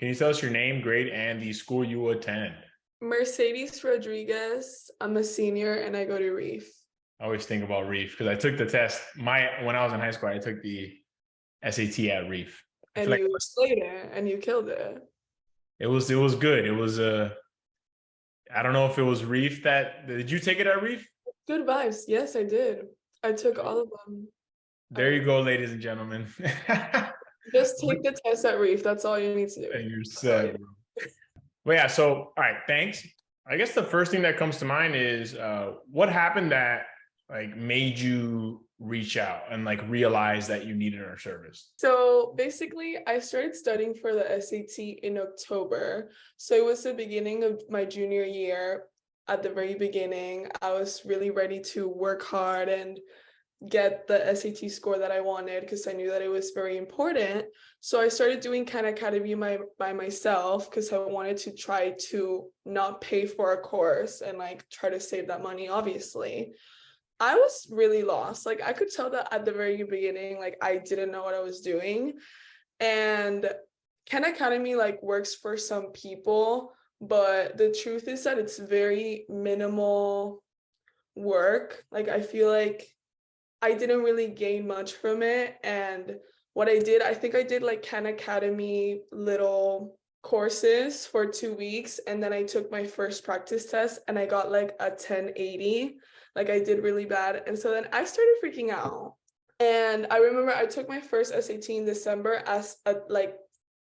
Can you tell us your name, grade, and the school you attend? Mercedes Rodriguez. I'm a senior and I go to Reef. I always think about Reef because I took the test. When I was in high school, I took the SAT at Reef. I feel And like you slayed it and you killed it. it was good. It was I don't know if it was Reef that did you take it at Reef? Good vibes. Yes, I did. I took all of them. There you go, ladies and gentlemen. Just take the test at Reef. That's all you need to do. You're That's all you set, bro. Well, yeah. So, all right. Thanks. I guess the first thing that comes to mind is what happened that like made you reach out and like realize that you needed our service. So basically, I started studying for the SAT in October. So it was the beginning of my junior year. At the very beginning, I was really ready to work hard and get the SAT score that I wanted because I knew that it was very important. So I started doing Khan Academy by myself because I wanted to try to not pay for a course and like try to save that money, obviously. I was really lost. Like I could tell that at the very beginning, like I didn't know what I was doing. And Khan Academy like works for some people, but the truth is that it's very minimal work. Like I feel like I didn't really gain much from it. And what I did, I think I did like Khan Academy little courses for 2 weeks. And then I took my first practice test and I got like a 1080. Like I did really bad. And so then I started freaking out. And I remember I took my first SAT in December as a like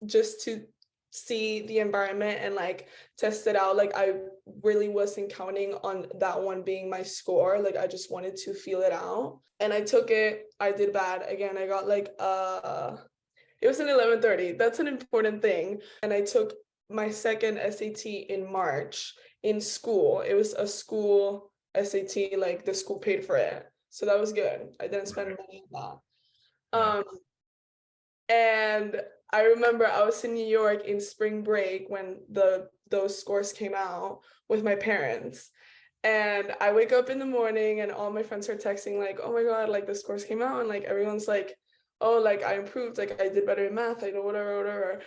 just to see the environment and like test it out. Like I really wasn't counting on that one being my score. Like I just wanted to feel it out. And I took it. I did bad. Again, I got like it was an 1130. That's an important thing. And I took my second SAT in March in school. It was a school SAT, like the school paid for it. So that was good. I didn't spend money on that. Yeah. And I remember I was in New York in spring break when those scores came out with my parents. And I wake up in the morning and all my friends are texting like, oh my God, like the scores came out and like everyone's like, oh, like I improved, like I did better in math, I know whatever.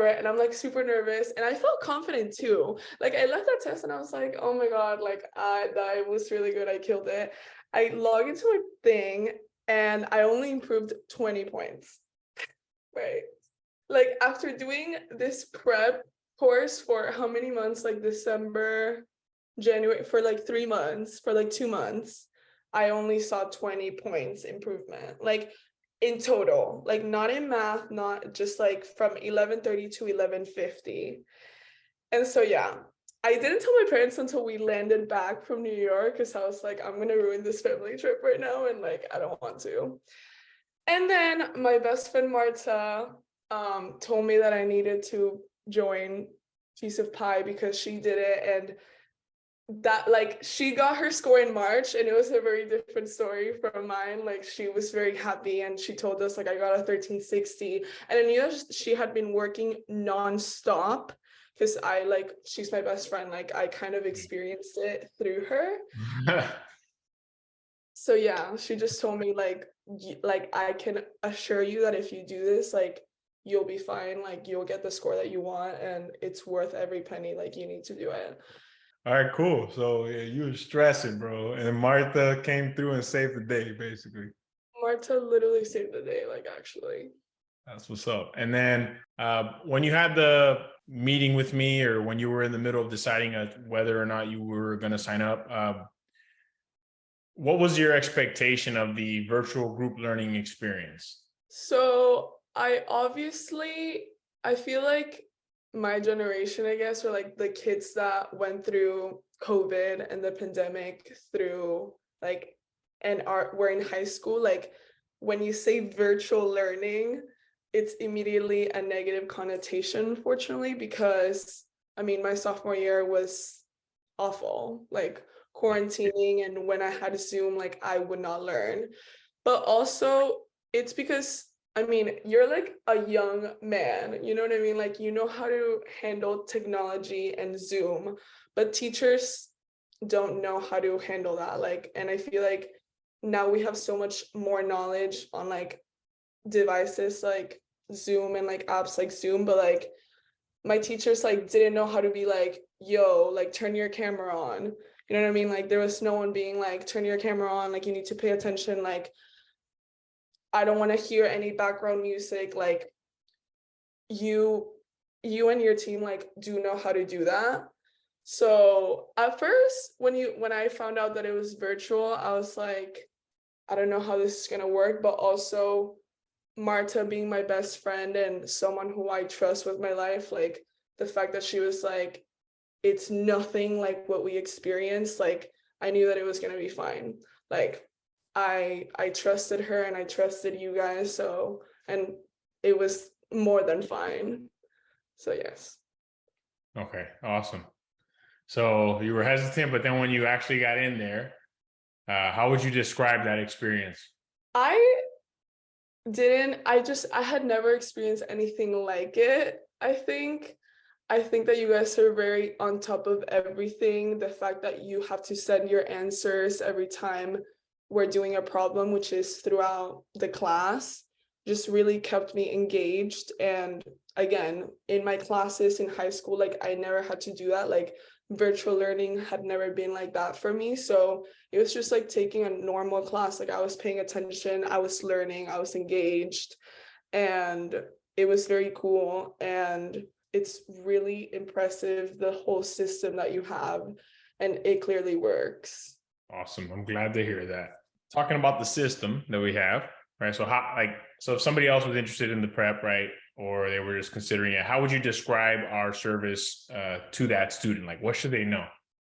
And I'm like super nervous and I felt confident too. Like I left that test and I was like, oh my God, like I was really good, I killed it. I log into my thing and I only improved 20 points. Right. Like after doing this prep course for how many months, like December, January, for like 3 months, for like 2 months, I only saw 20 points improvement. Like in total, like not in math, not just like from 1130 to 1150. And so yeah, I didn't tell my parents until we landed back from New York because I was like, I'm gonna ruin this family trip right now and like I don't want to. And then my best friend Marta told me that I needed to join Piece of Pie because she did it and that like she got her score in March and it was a very different story from mine. Like she was very happy and she told us like I got a 1360 and I knew that she had been working nonstop because I like she's my best friend. Like I kind of experienced it through her. So yeah, she just told me like I can assure you that if you do this, like you'll be fine, like you'll get the score that you want and it's worth every penny, like you need to do it. All right, cool. So yeah, you were stressing, bro, and Martha came through and saved the day, basically. Marta literally saved the day, like actually. That's what's up. And then when you had the meeting with me, or when you were in the middle of deciding whether or not you were going to sign up, what was your expectation of the virtual group learning experience? So I feel like my generation, I guess, or like the kids that went through COVID and the pandemic through like and were in high school, like when you say virtual learning, it's immediately a negative connotation, unfortunately, because I mean my sophomore year was awful, like quarantining and when I had Zoom, like I would not learn. But also it's because I mean, you're like a young man, you know what I mean? Like, you know how to handle technology and Zoom, but teachers don't know how to handle that. Like, and I feel like now we have so much more knowledge on like devices like Zoom and like apps like Zoom, but like my teachers like didn't know how to be like, yo, like turn your camera on. You know what I mean? Like there was no one being like, turn your camera on, like you need to pay attention. Like I don't want to hear any background music. Like you and your team like do know how to do that. So at first when I found out that it was virtual, I was like, I don't know how this is gonna work, but also Marta being my best friend and someone who I trust with my life, like the fact that she was like, it's nothing like what we experienced, like I knew that it was gonna be fine. Like I trusted her and I trusted you guys, so and it was more than fine. So yes. Okay, awesome. So you were hesitant, but then when you actually got in there, how would you describe that experience? I I had never experienced anything like it. I think that you guys are very on top of everything. The fact that you have to send your answers every time we're doing a problem, which is throughout the class, just really kept me engaged. And again, in my classes in high school, like I never had to do that. Like virtual learning had never been like that for me. So it was just like taking a normal class. Like I was paying attention, I was learning, I was engaged, and it was very cool. And it's really impressive, the whole system that you have, and it clearly works. Awesome. I'm glad to hear that. Talking about the system that we have, right? So how, like, so if somebody else was interested in the prep, right, or they were just considering it, how would you describe our service to that student? Like, what should they know?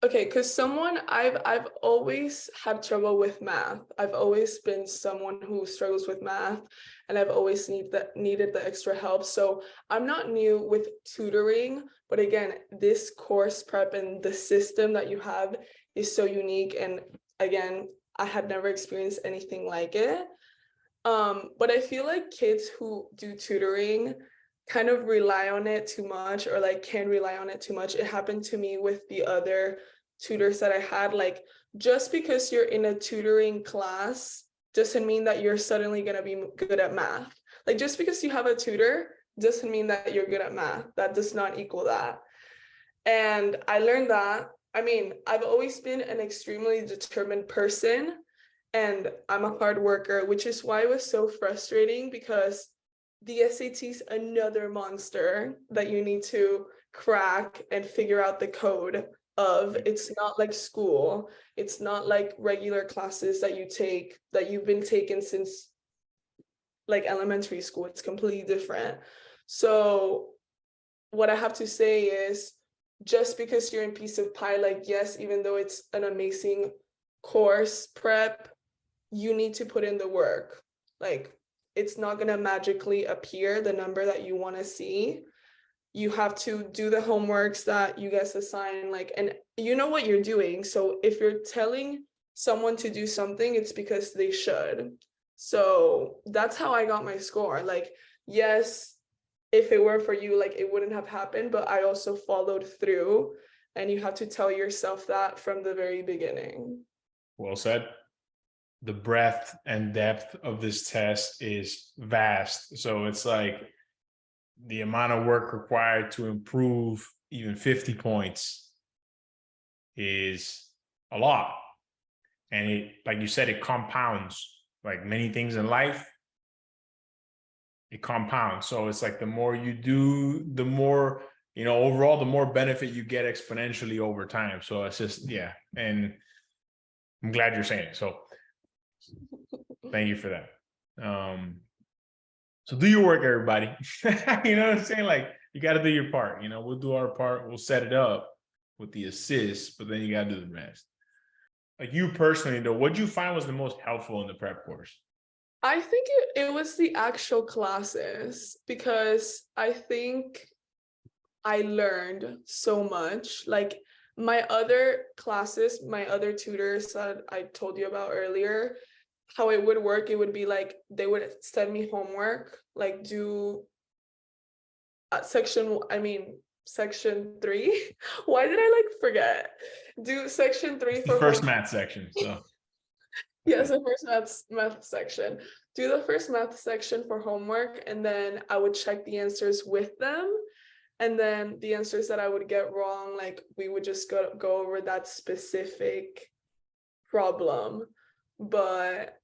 Okay, because I've always had trouble with math. I've always been someone who struggles with math, and I've always needed the extra help. So I'm not new with tutoring, but again, this course prep and the system that you have is so unique. And again, I had never experienced anything like it. But I feel like kids who do tutoring kind of rely on it too much, or like can rely on it too much. It happened to me with the other tutors that I had. Like just because you're in a tutoring class doesn't mean that you're suddenly going to be good at math. Like just because you have a tutor doesn't mean that you're good at math. That does not equal that. And I learned that. I mean, I've always been an extremely determined person, and I'm a hard worker, which is why it was so frustrating, because the SAT's another monster that you need to crack and figure out the code of. It's not like school. It's not like regular classes that you take, that you've been taking since like elementary school. It's completely different. So what I have to say is, just because you're in Piece of Pie, like yes, even though it's an amazing course prep, you need to put in the work. Like it's not going to magically appear the number that you want to see. You have to do the homeworks that you guys assign, like, and you know what you're doing. So if you're telling someone to do something, it's because they should. So that's how I got my score. Like, yes, if it were for you, like it wouldn't have happened, but I also followed through, and you have to tell yourself that from the very beginning. Well said. The breadth and depth of this test is vast. So it's like the amount of work required to improve even 50 points is a lot. And it, like you said, it compounds. Like many things in life, it compounds. So it's like the more you do, the more, you know, overall, the more benefit you get exponentially over time. So it's just, yeah. And I'm glad you're saying it. So thank you for that. So do your work, everybody. You know what I'm saying? Like you got to do your part. You know, we'll do our part. We'll set it up with the assist, but then you got to do the rest. Like you personally, though, what do you find was the most helpful in the prep course? I think it was the actual classes, because I think I learned so much. Like my other classes, my other tutors that I told you about earlier, how it would work, it would be like they would send me homework, like do section 3. Why did I like forget? Do section 3 It's the for first homework. math section. So Yes, the first math section. Do the first math section for homework, and then I would check the answers with them. And then the answers that I would get wrong, like we would just go over that specific problem. But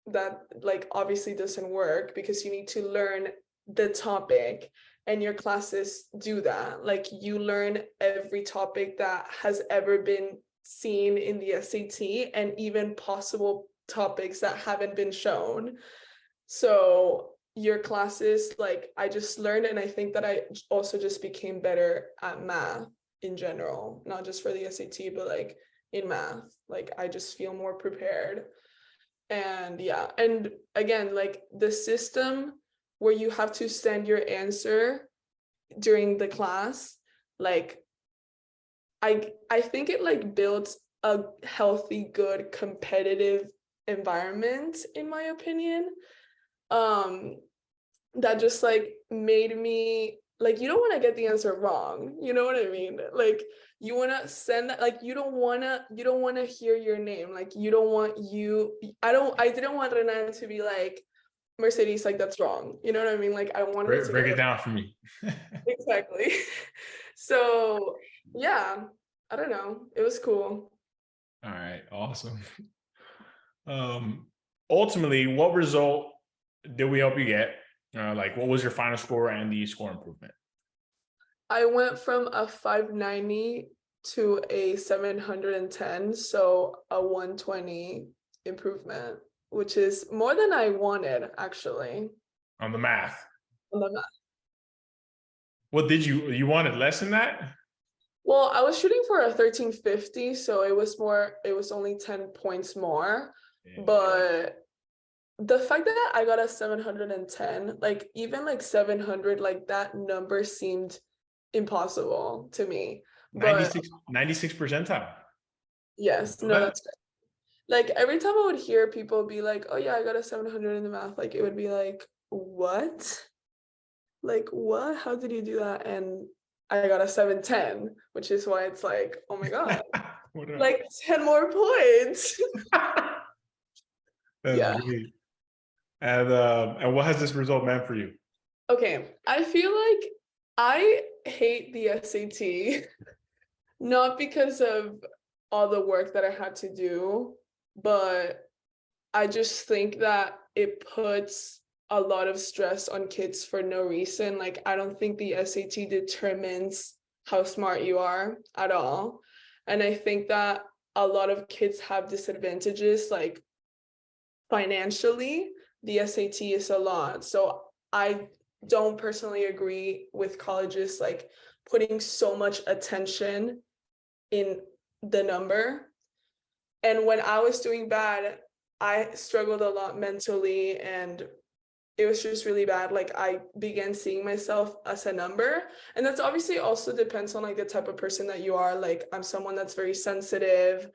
that like obviously doesn't work because you need to learn the topic, and your classes do that. Like you learn every topic that has ever been seen in the SAT, and even possible topics that haven't been shown. So your classes, like I just learned, and I think that I also just became better at math in general, not just for the SAT, but like in math. Like I just feel more prepared. And yeah, and again, like the system where you have to send your answer during the class, like I think it like builds a healthy, good, competitive environment, in my opinion. That just like made me like, you don't want to get the answer wrong, you know what I mean? Like you want to send that, like you don't want to hear your name, like you don't want I didn't want Renan to be like, Mercedes, like that's wrong, you know what I mean? Like I wanted it to Break get it down for me. exactly. So yeah, I don't know, it was cool. All right, awesome. Ultimately, what result did we help you get? Like, what was your final score and the score improvement? I went from a 590 to a 710, so a 120 improvement, which is more than I wanted actually. On the math. On the math. What did you wanted less than that? Well, I was shooting for a 1350, so it was only 10 points more. Yeah. But the fact that I got a 710, like even like 700, like that number seemed impossible to me. But 96 percentile. yes, no, that's great. Like every time I would hear people be like, oh yeah, I got a 700 in the math, like it would be like, what? Like what? How did you do that? And I got a 710, which is why it's like, oh my God, like 10 more points. That's Yeah. great. And what has this result meant for you? Okay, I feel like I hate the SAT, not because of all the work that I had to do, but I just think that it puts a lot of stress on kids for no reason. Like, I don't think the SAT determines how smart you are at all. And I think that a lot of kids have disadvantages, like financially, the SAT is a lot. So I don't personally agree with colleges like putting so much attention in the number. And when I was doing bad, I struggled a lot mentally, and it was just really bad. Like I began seeing myself as a number, and that's obviously also depends on like the type of person that you are. Like I'm someone that's very sensitive.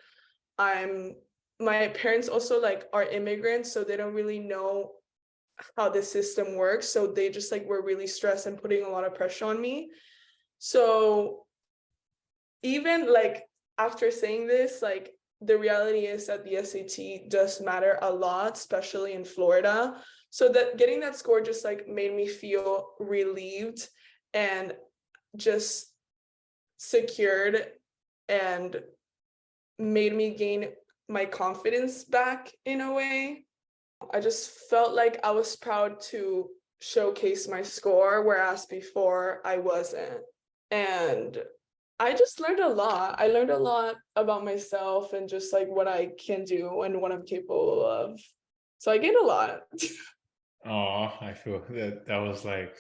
My parents also like are immigrants, so they don't really know how the system works. So they just like were really stressed and putting a lot of pressure on me. So even like after saying this, like the reality is that the SAT does matter a lot, especially in Florida. So that getting that score just like made me feel relieved and just secured, and made me gain my confidence back in a way. I just felt like I was proud to showcase my score, whereas before I wasn't. And I just learned a lot. I learned a lot about myself and just like what I can do and what I'm capable of. So I gained a lot. Oh, I feel that was like,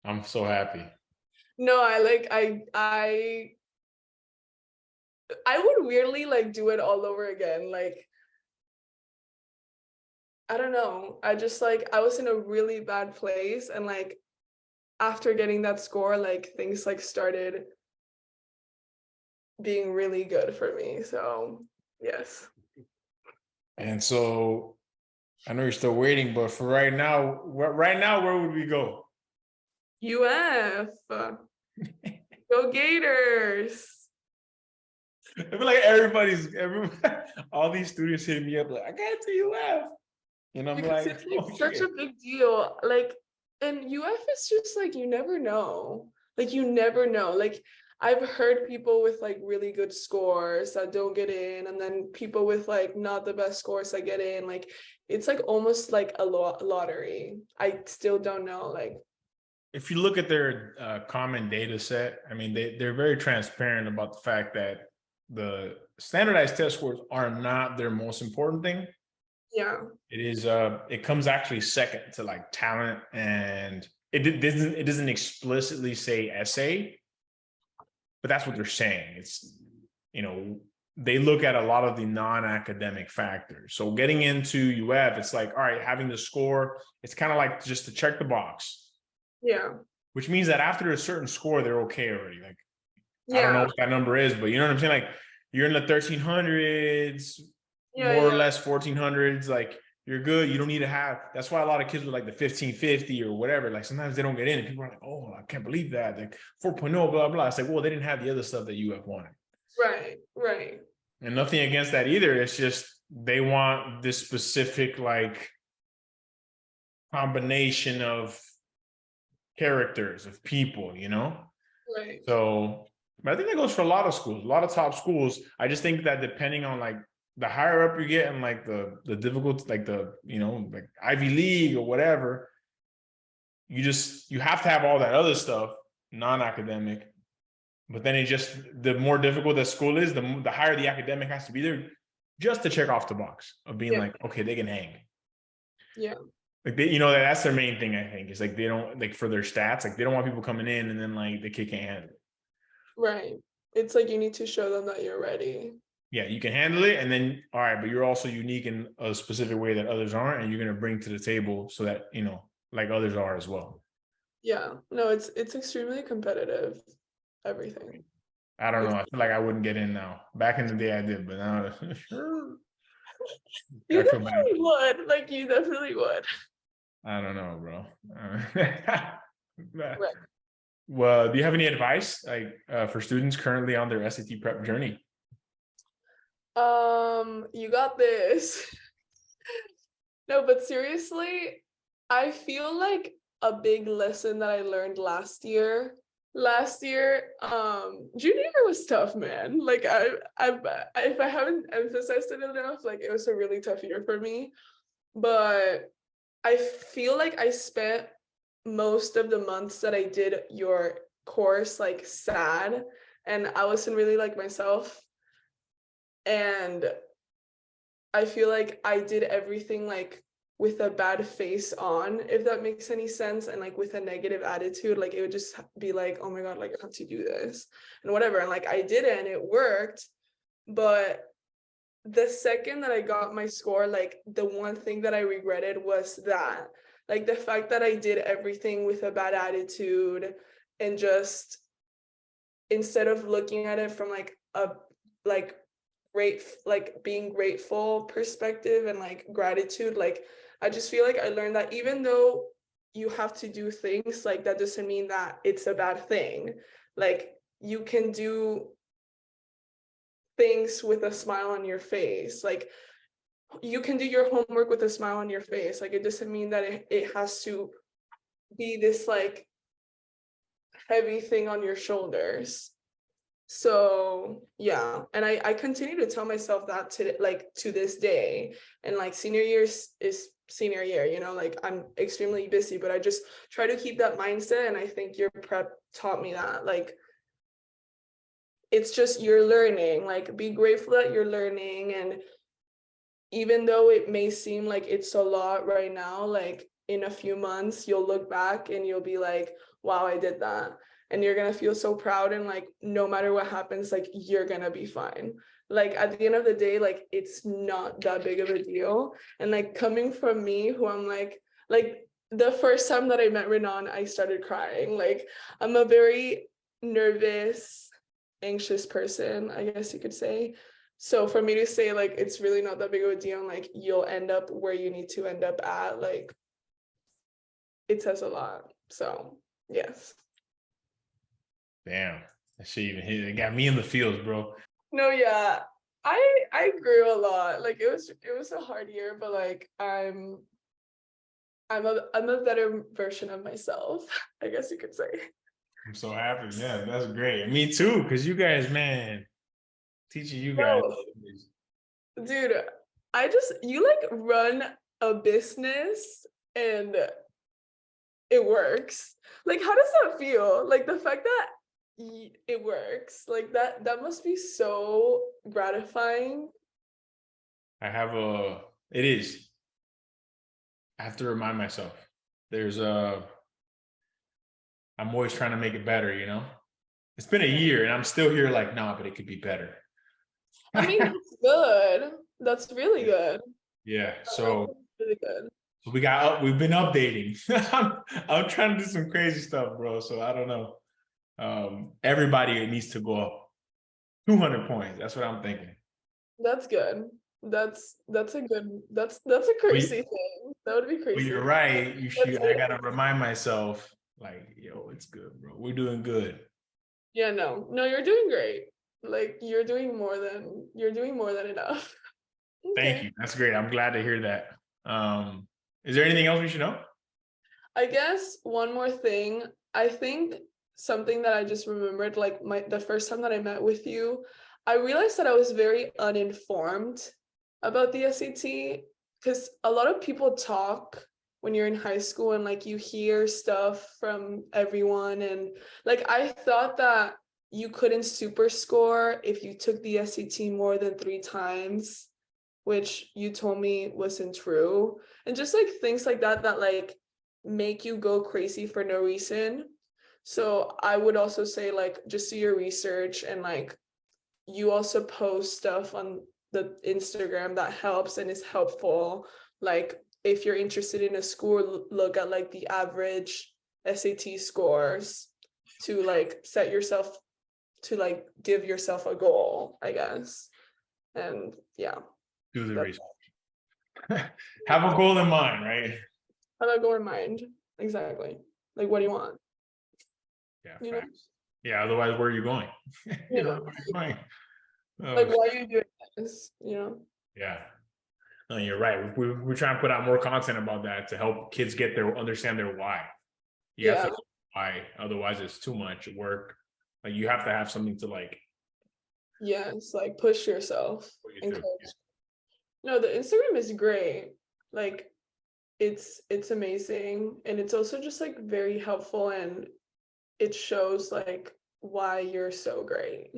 I'm so happy. No, I would weirdly like do it all over again. Like I don't know. I just like I was in a really bad place, and like after getting that score, like things like started being really good for me. So yes. And so I know you're still waiting, but for right now, where would we go? UF. Go Gators. I feel like all these students hit me up like, I got to UF. And I'm Because like, it's like oh, such shit. a big deal. Like And UF is just like, you never know. Like, you never know. Like, I've heard people with like really good scores that don't get in, and then people with like not the best scores that get in. Like, it's like almost like a lottery. I still don't know. Like, If you look at their common data set, I mean, they're very transparent about the fact that the standardized test scores are not their most important thing. yeah, It comes actually second to like talent, and it doesn't explicitly say essay, but that's what they're saying. It's, you know, they look at a lot of the non-academic factors. So getting into UF, it's like, all right, having the score, it's kind of like just to check the box, yeah, which means that after a certain score, they're okay already. Like, I don't know yeah, what that number is, but you know what I'm saying? Like, you're in the 1300s, yeah, more or yeah, less 1400s, like you're good. You don't need to have, that's why a lot of kids with like the 1550 or whatever, like sometimes they don't get in and people are like, oh, I can't believe that. Like 4.0, blah, blah. It's like, well, they didn't have the other stuff that UF wanted. right, right, And nothing against that either. It's just they want this specific like combination of characters, of people, you know? right. So, but I think that goes for a lot of schools, a lot of top schools. I just think that depending on like the higher up you get and like the difficult, like the, you know, like Ivy League or whatever, you have to have all that other stuff, non-academic. But then it just, the more difficult the school is, the higher the academic has to be there, just to check off the box of being Yeah, like, okay, they can hang. yeah, Like they, you know, that's their main thing. I think is like they don't, like for their stats, like they don't want people coming in and then like the kid can't handle it. right. It's like you need to show them that you're ready. Yeah, you can handle it, and then all right, but you're also unique in a specific way that others aren't, and you're gonna bring to the table so that, you know, like others are as well. Yeah, no, it's extremely competitive, everything. I don't know. It's, I feel like I wouldn't get in now. Back in the day, I did, but now you I feel bad. definitely would, like you definitely would. I don't know, bro. Right. Well, do you have any advice like for students currently on their SAT prep journey? You got this. No, but seriously, I feel like a big lesson that I learned last year, junior year was tough, man. Like if I haven't emphasized it enough, like it was a really tough year for me. But I feel like I spent most of the months that I did your course like sad, and I wasn't really like myself. And I feel like I did everything like with a bad face on, if that makes any sense, and like with a negative attitude. Like it would just be like, oh my God, like I have to do this and whatever. And like I did it and it worked. But the second that I got my score, like the one thing that I regretted was that, like the fact that I did everything with a bad attitude, and just instead of looking at it from like a like great, like being grateful perspective and like gratitude, like I just feel like I learned that even though you have to do things, like that doesn't mean that it's a bad thing. Like you can do things with a smile on your face. Like you can do your homework with a smile on your face. Like it doesn't mean that it has to be this like heavy thing on your shoulders. So yeah, and I continue to tell myself that to like to this day. And like senior year is senior year, you know, like I'm extremely busy, but I just try to keep that mindset. And I think your prep taught me that, like it's just you're learning, like be grateful that you're learning. And even though it may seem like it's a lot right now, like in a few months you'll look back and you'll be like, wow, I did that. And you're gonna feel so proud, and like no matter what happens, like you're gonna be fine. Like at the end of the day, like it's not that big of a deal. And like coming from me, who I'm like the first time that I met Renan, I started crying. Like I'm a very nervous, anxious person, I guess you could say. So for me to say like it's really not that big of a deal, and like you'll end up where you need to end up at, like it says a lot. So yes. Damn, that shit even hit. It got me in the feels, bro. No, yeah. I grew a lot. Like it was a hard year, but like I'm a better version of myself, I guess you could say. I'm so happy. Yeah, that's great. Me too, because you guys, man, teaching you guys. Bro, dude, you like run a business and it works. Like, how does that feel? Like the fact that it works, like that must be so gratifying. It is. I have to remind myself. There's I'm always trying to make it better, you know? It's been a year and I'm still here like, nah, but it could be better. I mean, that's good. That's really good. Yeah. That's So really good. we've been updating. I'm trying to do some crazy stuff, bro. So I don't know. Everybody needs to go up 200 points. That's what I'm thinking. That's good. That's a good that's a crazy thing. That would be But crazy. you're right. That's I it. gotta remind myself, like, yo, it's good, bro. We're doing good. Yeah, no, you're doing great. Like you're doing more than enough. Thank Okay. you. That's great. I'm glad to hear that. Is there anything else we should know? I guess one more thing. I think something that I just remembered, like the first time that I met with you, I realized that I was very uninformed about the SAT because a lot of people talk when you're in high school and like you hear stuff from everyone and like I thought that you couldn't super score if you took the SAT more than 3 times, which you told me wasn't true. And just like things like that like make you go crazy for no reason. So I would also say like just do your research and like you also post stuff on the Instagram that helps and is helpful. Like if you're interested in a school, look at like the average SAT scores to like set yourself to like give yourself a goal, I guess. And yeah, Do the that's research. Have a goal in mind, right? how that go in mind. Exactly. Like what do you want? Yeah, You know? facts. Yeah, otherwise, where are you going? You Yeah. know, where are you going? Like Oh, why are you doing this? You know? yeah. No, you're right. We're trying to put out more content about that to help kids understand their why. You have to Yeah. know why, otherwise it's too much work. Like you have to have something to like Yes. Like push yourself. put you through. Encourage. No, the Instagram is great. Like it's amazing. And it's also just like very helpful and it shows like why you're so great.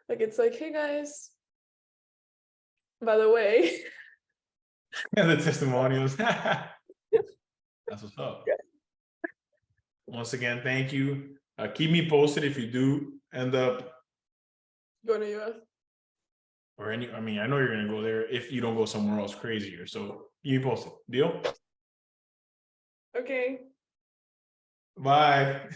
Like it's like, hey guys, by the way. And the testimonials. That's what's up. Once again, thank you. Keep me posted if you do end up Going to UF. or any. I mean, I know you're gonna go there if you don't go somewhere else crazier. So keep me posted. Deal? Okay. Bye.